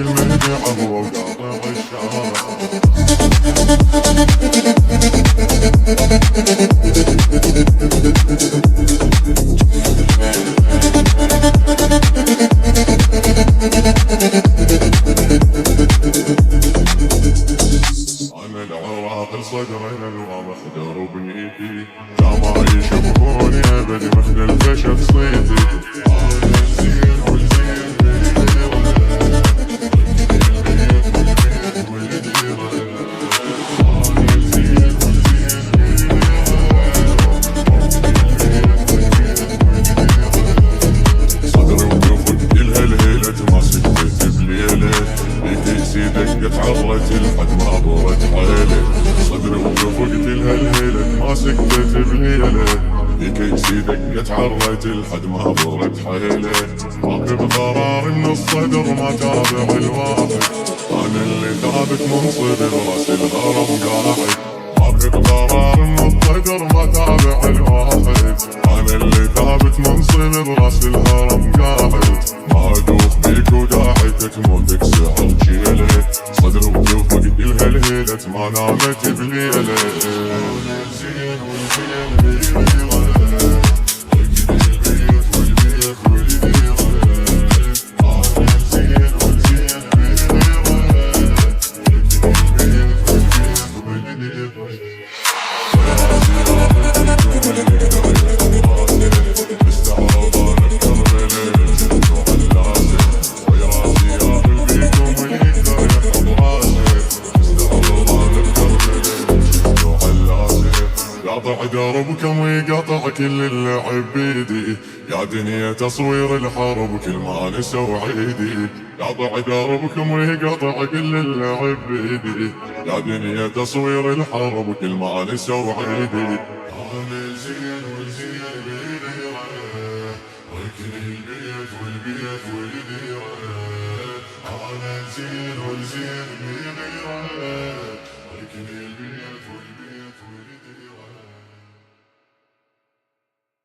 المهدي عبو وقاطع الشارع. أنا العراقل صدرنا الواضح دربيتي، لا ما يشوفوني أبد مختلفة شخصيتي. دقت عضلتي لحد ما ضرت حيلي، صدري وقفت لها الهيلة ما سكتت بليلة. بكيسي دقت عضلتي لحد ما ضرت حيلي، راكب قرار من الصدر ما تابع الواحد. انا اللي ثابت منصبي براس الهرم قاعد، راكب قرار من الصدر ما تابع الواحد. انا اللي ثابت منصبي براس الهرم قاعد، ما ادوخ بيك وداعي تكمل سحر شيلي. صدر وقف وقت الهلهلة ما نامت بليلة. قاطع دربكم ويقطع كل اللعب بيدي، يا دنيا تصوير الحرب كل ما نسوي عيدي. قاطع دربكم ويقطع كل اللعب بيدي، يا دنيا تصوير الحرب كل ما نسوي عيدي. انا زين والزين بيديره، وكل البيت والبيت والديره. انا زين والزين بيديره.